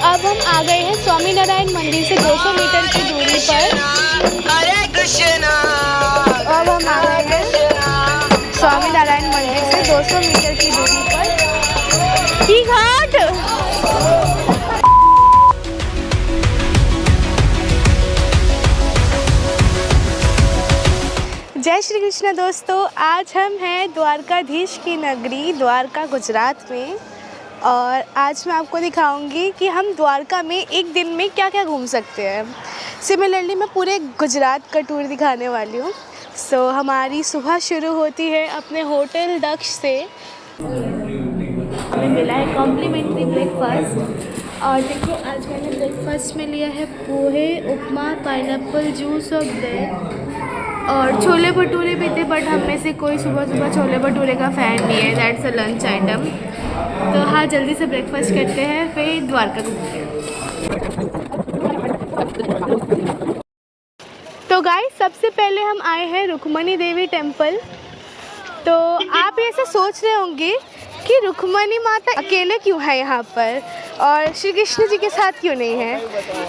अब हम आ गए हैं स्वामीनारायण मंदिर से 200 मीटर की दूरी पर। अब हम आ गए हैं स्वामीनारायण मंदिर से 200 मीटर की दूरी पर की घाट। जय श्री कृष्ण दोस्तों, आज हम हैं द्वारकाधीश की नगरी द्वारका गुजरात में। और आज मैं आपको दिखाऊंगी कि हम द्वारका में एक दिन में क्या क्या घूम सकते हैं। सिमिलरली मैं पूरे गुजरात का टूर दिखाने वाली हूँ। हमारी सुबह शुरू होती है अपने होटल दक्ष से। हमें मिला है कॉम्प्लीमेंट्री ब्रेकफास्ट। और देखो आज मैंने ब्रेकफास्ट में लिया है पोहे, उपमा, पाइनएप्पल जूस और ब्रेड और छोले भटूरे भी थे। बट हम में से कोई सुबह सुबह छोले भटूरे का फ़ैन नहीं है, दैट्स अ लंच आइटम। तो हाँ, जल्दी से ब्रेकफास्ट करते हैं, फिर द्वारका घूमते हैं। तो गाइस, सबसे पहले हम आए हैं रुक्मणी देवी टेम्पल। तो आप ऐसे सोच रहे होंगे कि रुक्मणी माता अकेले क्यों है यहाँ पर और श्री कृष्ण जी के साथ क्यों नहीं है।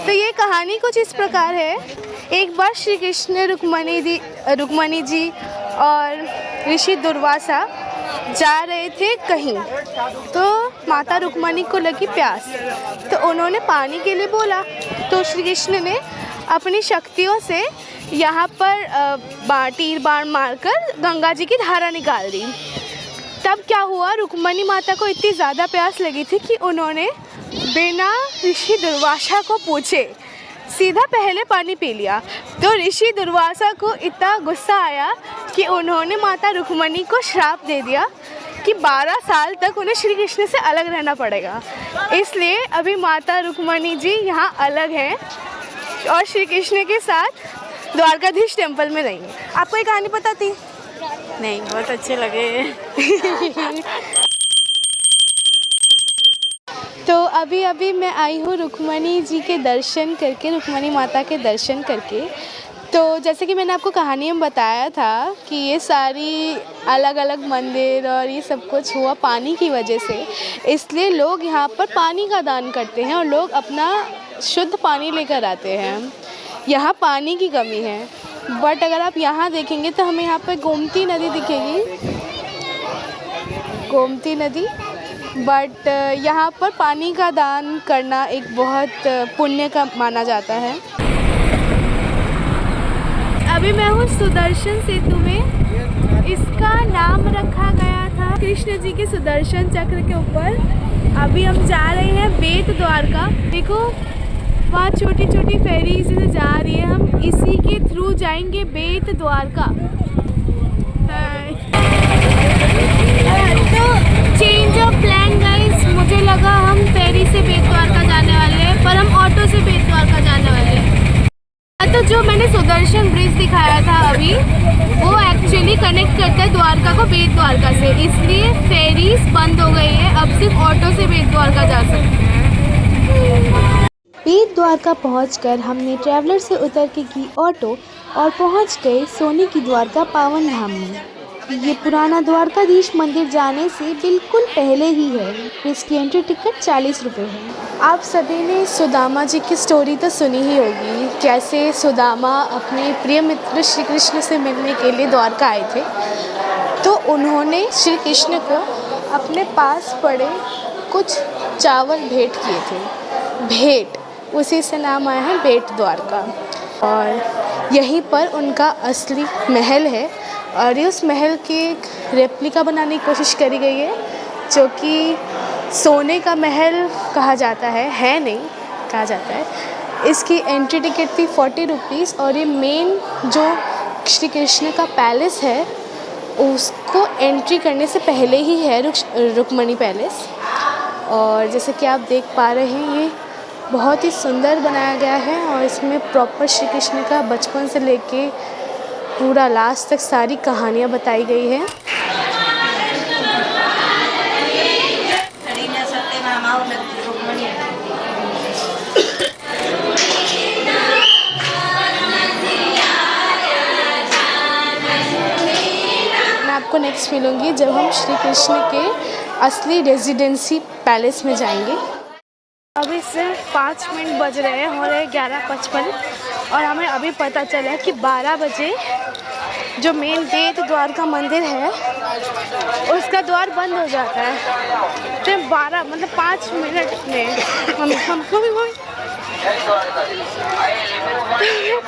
तो ये कहानी कुछ इस प्रकार है। एक बार श्री कृष्ण, रुक्मणी जी और ऋषि दुर्वासा जा रहे थे कहीं। तो माता रुक्मणी को लगी प्यास, तो उन्होंने पानी के लिए बोला। तो श्री कृष्ण ने अपनी शक्तियों से यहाँ पर तीर बाण मारकर गंगा जी की धारा निकाल दी। तब क्या हुआ, रुक्मणी माता को इतनी ज़्यादा प्यास लगी थी कि उन्होंने बिना ऋषि दुर्वासा को पूछे सीधा पहले पानी पी लिया। तो ऋषि दुर्वासा को इतना गुस्सा आया कि उन्होंने माता रुक्मणी को श्राप दे दिया कि 12 साल तक उन्हें श्री कृष्ण से अलग रहना पड़ेगा। इसलिए अभी माता रुक्मणी जी यहाँ अलग हैं और श्री कृष्ण के साथ द्वारकाधीश टेम्पल में रहेंगे। आपको ये कहानी पता थी? नहीं, बहुत अच्छे लगे। तो अभी मैं आई हूँ रुक्मणी जी के दर्शन करके, रुक्मणी माता के दर्शन करके। तो जैसे कि मैंने आपको कहानी में बताया था कि ये सारी अलग अलग मंदिर और ये सब कुछ हुआ पानी की वजह से। इसलिए लोग यहाँ पर पानी का दान करते हैं और लोग अपना शुद्ध पानी लेकर आते हैं। यहाँ पानी की कमी है। बट अगर आप यहाँ देखेंगे तो हमें यहाँ पर गोमती नदी दिखेगी, गोमती नदी। बट यहाँ पर पानी का दान करना एक बहुत पुण्य का माना जाता है। अभी मैं हूँ सुदर्शन सेतु में। इसका नाम रखा गया था कृष्ण जी के सुदर्शन चक्र के ऊपर। अभी हम जा रहे हैं बेत द्वारका। देखो वहाँ छोटी छोटी फेरीज से जा रही है। हम इसी के थ्रू जाएंगे बेत द्वारका। तो चेंज ऑफ प्लान गाइस, मुझे लगा हम फेरी से बेत द्वारका जाने वाले हैं, पर हम ऑटो से बेत द्वारका जाने वाले हैं। तो जो मैंने सुदर्शन ब्रिज दिखाया था अभी, वो एक्चुअली कनेक्ट करता है द्वारका को बेत द्वारका से। इसलिए फेरीज बंद हो गई है, अब सिर्फ ऑटो से बेत द्वारका जा सकते हैं। बेत द्वारका पहुंचकर हमने ट्रैवलर से उतर के की ऑटो और पहुंच गए सोने की द्वारका पावन धाम में। ये पुराना द्वारकाधीश मंदिर जाने से बिल्कुल पहले ही है। इसकी एंट्री टिकट 40 रुपये है। आप सभी ने सुदामा जी की स्टोरी तो सुनी ही होगी, कैसे सुदामा अपने प्रिय मित्र श्री कृष्ण से मिलने के लिए द्वारका आए थे। तो उन्होंने श्री कृष्ण को अपने पास पड़े कुछ चावल भेंट किए थे। भेंट, उसी से नाम आया है बेत द्वारका। और यहीं पर उनका असली महल है और ये उस महल की एक रेप्लिका बनाने की कोशिश करी गई है, जो कि सोने का महल कहा जाता है नहीं कहा जाता है। इसकी एंट्री टिकट थी 40 रुपीज़ और ये मेन जो श्री कृष्ण का पैलेस है उसको एंट्री करने से पहले ही है रुक्मणी पैलेस। और जैसे कि आप देख पा रहे हैं, ये बहुत ही सुंदर बनाया गया है और इसमें प्रॉपर श्री कृष्ण का बचपन से लेके पूरा लास्ट तक सारी कहानियाँ बताई गई है। मैं आपको नेक्स्ट मिलूँगी जब हम श्री कृष्ण के असली रेजिडेंसी पैलेस में जाएंगे। अभी सिर्फ 5 मिनट बज रहे हैं, हो रहे 11:55 और हमें अभी पता चला कि 12 बजे जो मेन बेद द्वार का मंदिर है उसका द्वार बंद हो जाता है। तो 12 मतलब 5 मिनट में हमको भी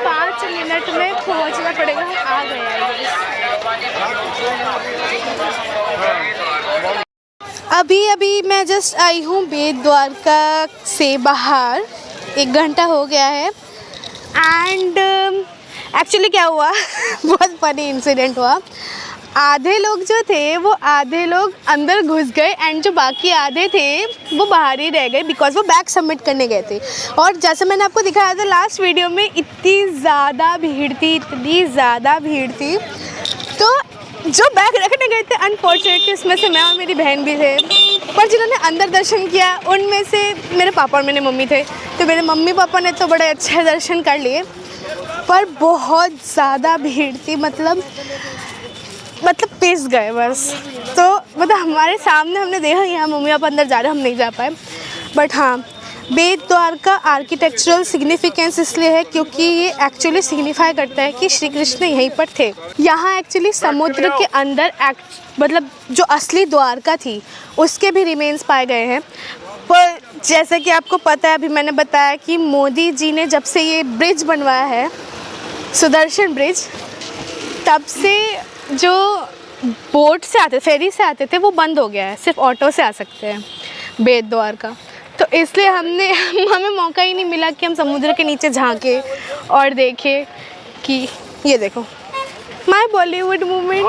5 मिनट में पहुंचना पड़ेगा। हम आ गए हैं। अभी मैं जस्ट आई हूँ बेद द्वारका से बाहर, 1 घंटा हो गया है। एंड एक्चुअली क्या हुआ बहुत फनी इंसिडेंट हुआ। आधे लोग जो थे वो आधे लोग अंदर घुस गए एंड जो बाकी आधे थे वो बाहर ही रह गए बिकॉज वो बैग सबमिट करने गए थे। और जैसे मैंने आपको दिखाया था लास्ट वीडियो में, इतनी ज़्यादा भीड़ थी तो जो बैग रखने गए थे अनफॉर्चुनेटली उसमें से मैं और मेरी बहन भी थे, पर जिन्होंने अंदर दर्शन किया उनमें से मेरे पापा और मेरी मम्मी थे। तो मेरे मम्मी पापा ने तो बड़े अच्छे दर्शन कर लिए, पर बहुत ज़्यादा भीड़ थी, मतलब पिस गए बस। तो मतलब हमारे सामने हमने देखा यहाँ मम्मी पापा अंदर जा रहे, हम नहीं जा पाए। बट हाँ, बेद द्वार का आर्किटेक्चरल सिग्निफिकेंस इसलिए है क्योंकि ये एक्चुअली सिग्निफाई करता है कि श्री कृष्ण यहीं पर थे। यहाँ एक्चुअली समुद्र के अंदर मतलब जो असली द्वारका थी उसके भी रिमेन्स पाए गए हैं। पर जैसे कि आपको पता है, अभी मैंने बताया कि मोदी जी ने जब से ये ब्रिज बनवाया है, सुदर्शन ब्रिज, तब से जो बोट से आते, फेरी से आते थे वो बंद हो गया है, सिर्फ ऑटो से आ सकते हैं बेद द्वारका। तो इसलिए हमें मौका ही नहीं मिला कि हम समुद्र के नीचे झांके और देखें कि ये देखो माय बॉलीवुड मूवमेंट।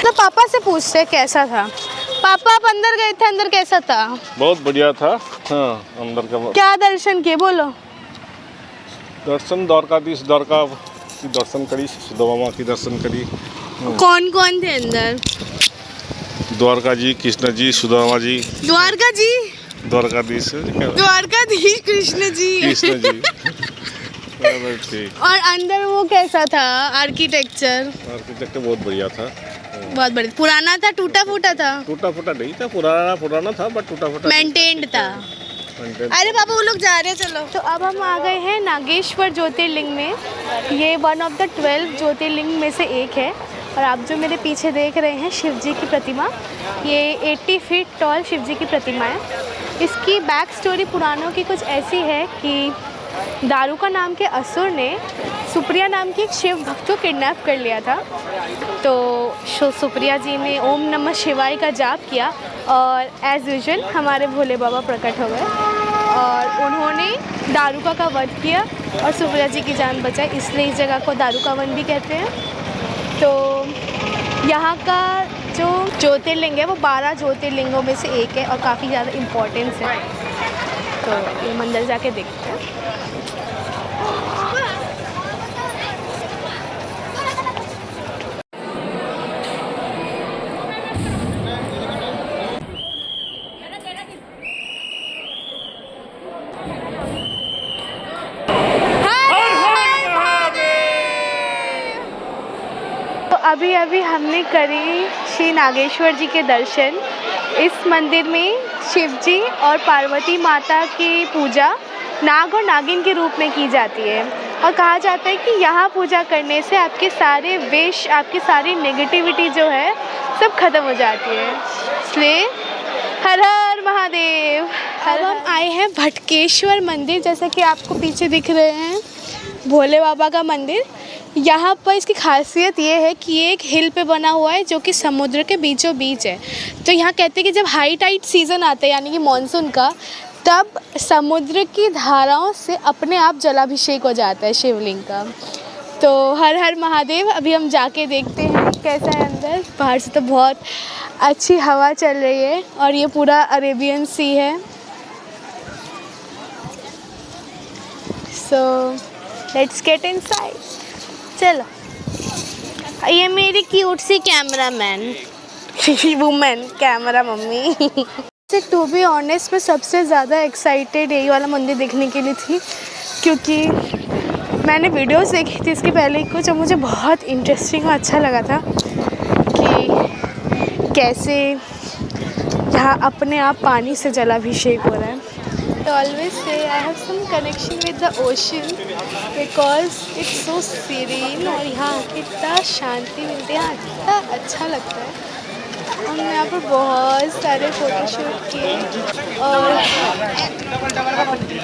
तो पापा से पूछते कैसा था। पापा आप अंदर गए थे, अंदर कैसा था? बहुत बढ़िया था। हाँ, अंदर का क्या दर्शन किए बोलो? दर्शन द्वारकाधीश द्वारका की दर्शन करी, सुदामा की दर्शन करी। कौन कौन थे अंदर? द्वारका जी, कृष्ण जी, सुदामा जी। द्वारका जी, द्वारकाधीश कृष्ण जी। ठीक। और अंदर वो कैसा था आर्किटेक्चर? आर्किटेक्चर बहुत बढ़िया था। बहुत बढ़िया। पुराना था, टूटा फूटा था? टूटा फूटा नहीं था, पुराना था बट टूटा फूटा मेंटेन्ड था। अरे पापा वो लोग जा रहे हैं, चलो। तो अब हम आ गए हैं नागेश्वर ज्योतिर्लिंग में। ये 1 ऑफ द 12 ज्योतिर्लिंग में से एक है। और आप जो मेरे पीछे देख रहे हैं शिव जी की प्रतिमा, ये 80 फीट टॉल शिव जी की प्रतिमा है। इसकी बैक स्टोरी पुराणों की कुछ ऐसी है कि दारुका नाम के असुर ने सुप्रिया नाम की एक शिव भक्त को किडनैप कर लिया था। तो सुप्रिया जी ने ओम नमः शिवाय का जाप किया और एज़ यूजुअल हमारे भोले बाबा प्रकट हो गए और उन्होंने दारुका का वध किया और सुप्रिया जी की जान बचाई। इसलिए इस जगह को दारुका वन भी कहते हैं। तो यहाँ का जो ज्योतिर्लिंग है वो 12 ज्योतिर्लिंगों में से एक है और काफ़ी ज़्यादा इम्पोर्टेंस है। तो ये मंदिर जाके देखते हैं। अभी हमने करी श्री नागेश्वर जी के दर्शन। इस मंदिर में शिव जी और पार्वती माता की पूजा नाग और नागिन के रूप में की जाती है और कहा जाता है कि यहाँ पूजा करने से आपके सारे विश, आपकी सारी नेगेटिविटी जो है सब खत्म हो जाती है। इसलिए हर हर महादेव। अब हम आए हैं भटकेश्वर मंदिर, जैसा कि आपको पीछे दिख रहे हैं भोले बाबा का मंदिर। यहाँ पर इसकी खासियत ये है कि ये एक हिल पे बना हुआ है जो कि समुद्र के बीचों बीच है। तो यहाँ कहते हैं कि जब हाई टाइड सीज़न आता है यानी कि मानसून का, तब समुद्र की धाराओं से अपने आप जलाभिषेक हो जाता है शिवलिंग का। तो हर हर महादेव। अभी हम जाके देखते हैं कैसा है अंदर। बाहर से तो बहुत अच्छी हवा चल रही है और ये पूरा अरेबियन सी है। So let's get inside. चलो, ये मेरी क्यूट सी camera man women camera mummy. To be honest मैं सबसे ज़्यादा एक्साइटेड यही वाला मंदिर देखने के लिए थी क्योंकि मैंने वीडियोस देखी थी इसके पहले ही कुछ और मुझे बहुत इंटरेस्टिंग और अच्छा लगा था कि कैसे यहाँ अपने आप पानी से जलाभिषेक हो रहा है। But always say I have some connection with the ocean because it's so serene और यहाँ कितना शांति मिलती है, यहाँ कितना अच्छा लगता है। हमने यहाँ पर बहुत सारे फ़ोटोशूट किए और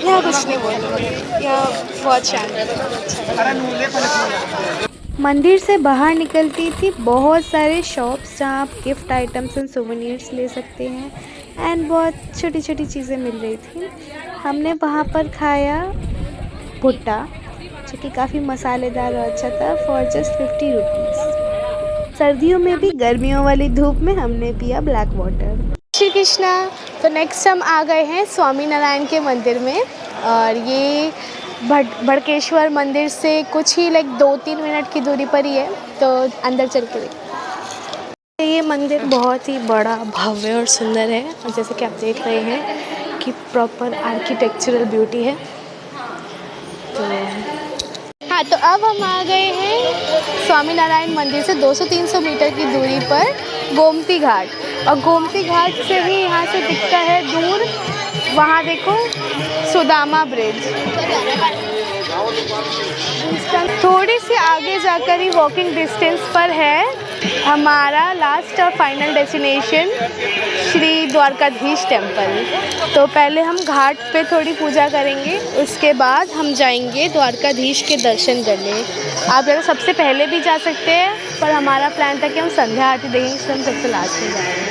यहाँ कुछ नहीं बोलूँगी, यहाँ बहुत शांत है। मंदिर से बाहर निकलती थी बहुत सारे शॉप्स जहाँ आप गिफ्ट आइटम्स एंड सोवेनिर्स ले सकते हैं एंड बहुत छोटी छोटी चीज़ें मिल रही थी। हमने वहाँ पर खाया भुट्टा जो कि काफ़ी मसालेदार और अच्छा था फॉर जस्ट 50 रुपीज़। सर्दियों में भी गर्मियों वाली धूप में हमने पिया ब्लैक वाटर। श्री कृष्णा। तो नेक्स्ट हम आ गए हैं स्वामी नारायण के मंदिर में और ये भड़केश्वर मंदिर से कुछ ही 2-3 मिनट की दूरी पर ही है, तो अंदर चल के देखते। ये मंदिर बहुत ही बड़ा, भव्य और सुंदर है और जैसे कि आप देख रहे हैं कि प्रॉपर आर्किटेक्चरल ब्यूटी है। तो अब हम आ गए हैं स्वामी नारायण मंदिर से 200-300 मीटर की दूरी पर गोमती घाट और गोमती घाट से ही यहाँ से दिखता है दूर, वहाँ देखो सुदामा ब्रिज। थोड़ी सी आगे जाकर ही वॉकिंग डिस्टेंस पर है हमारा लास्ट और final destination Shri Dwarkadhish temple. तो पहले हम घाट पे थोड़ी पूजा करेंगे, उसके बाद हम जाएंगे द्वारकाधीश के दर्शन करने। आप ज़रा सबसे पहले भी जा सकते हैं पर हमारा प्लान था कि हम संध्या आरती देखेंगे, इसलिए हम सबसे लास्ट में जाएंगे।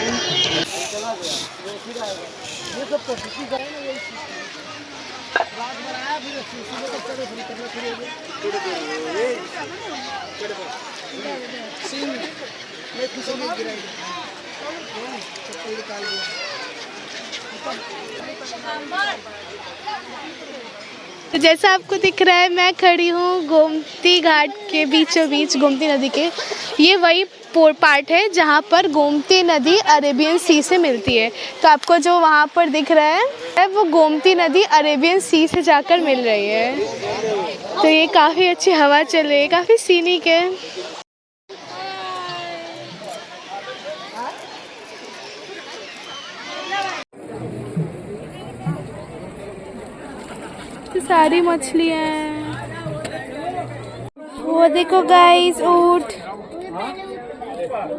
तो जैसा आपको दिख रहा है मैं खड़ी हूँ गोमती घाट के बीचों बीच, गोमती नदी के। ये वही पार्ट है जहाँ पर गोमती नदी अरेबियन सी से मिलती है। तो आपको जो वहाँ पर दिख रहा है वो गोमती नदी अरेबियन सी से जाकर मिल रही है। तो ये काफ़ी अच्छी हवा चल रही है, काफ़ी सीनिक है। सारी मछलियाँ हैं, वो देखो गाइस ऊँट,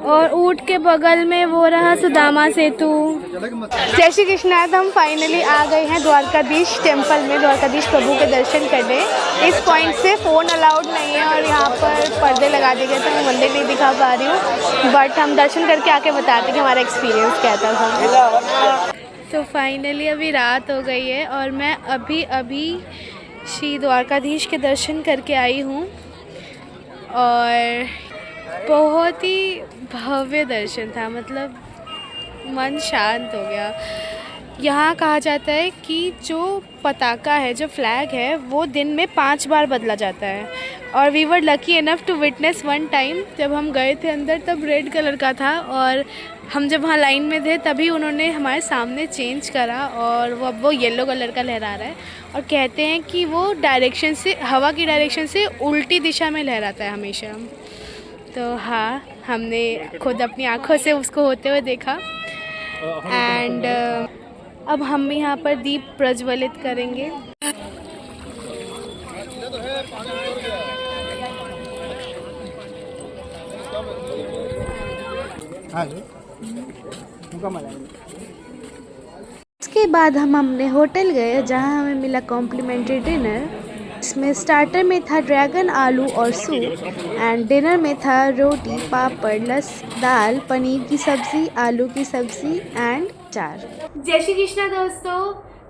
और ऊँट के बगल में वो रहा सुदामा सेतु। जय श्री कृष्णा। हम फाइनली आ गए हैं द्वारकाधीश टेम्पल में, द्वारकाधीश प्रभु के दर्शन करने। इस पॉइंट से फ़ोन अलाउड नहीं है और यहाँ पर पर्दे लगा दिए गए, तो मैं मंदिर नहीं दिखा पा रही हूँ, बट हम दर्शन करके आके बताते कि हमारा एक्सपीरियंस क्या था। तो फाइनली अभी रात हो गई है और मैं अभी श्री द्वारकाधीश के दर्शन करके आई हूँ और बहुत ही भव्य दर्शन था, मतलब मन शांत हो गया। यहाँ कहा जाता है कि जो पताका है, जो फ्लैग है, वो दिन में 5 बार बदला जाता है और we were lucky enough to witness one time. जब हम गए थे अंदर तब रेड कलर का था और हम जब वहाँ लाइन में थे तभी उन्होंने हमारे सामने चेंज करा और वो येलो कलर का लहरा रहा है और कहते हैं कि वो डायरेक्शन से, हवा की डायरेक्शन से उल्टी दिशा में लहराता है हमेशा। तो हाँ, हमने खुद अपनी आँखों से उसको होते हुए देखा एंड अब हम यहाँ पर दीप प्रज्वलित करेंगे। उसके बाद हम अपने होटल गए जहाँ हमें मिला कॉम्प्लीमेंट्री डिनर। इसमें स्टार्टर में था ड्रैगन आलू और सूप एंड डिनर में था रोटी, पापड़, दाल, पनीर की सब्ज़ी, आलू की सब्ज़ी एंड चार। जय श्री कृष्णा दोस्तों।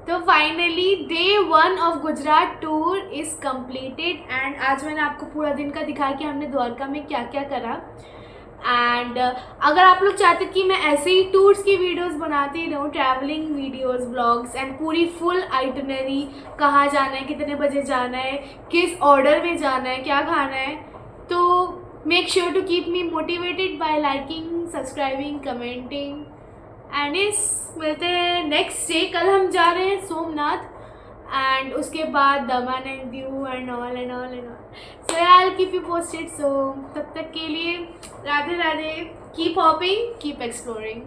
तो finally day 1 of Gujarat tour is completed and आज मैंने आपको पूरा दिन का दिखाया कि हमने द्वारका में क्या क्या करा। एंड अगर आप लोग चाहते कि मैं ऐसे ही टूर्स की वीडियोस बनाती रहूँ, ट्रैवलिंग वीडियोस, ब्लॉग्स एंड पूरी फुल आइटनरी, कहाँ जाना है, कितने बजे जाना है, किस ऑर्डर में जाना है, क्या खाना है, तो make sure to keep me motivated by liking, subscribing, commenting and इस मिलते हैं नेक्स्ट डे। कल हम जा रहे हैं सोमनाथ एंड उसके बाद Daman and Diu and all and all and all. So I will keep you posted. So तब तक के लिए Radhe Radhe, keep hopping, keep exploring.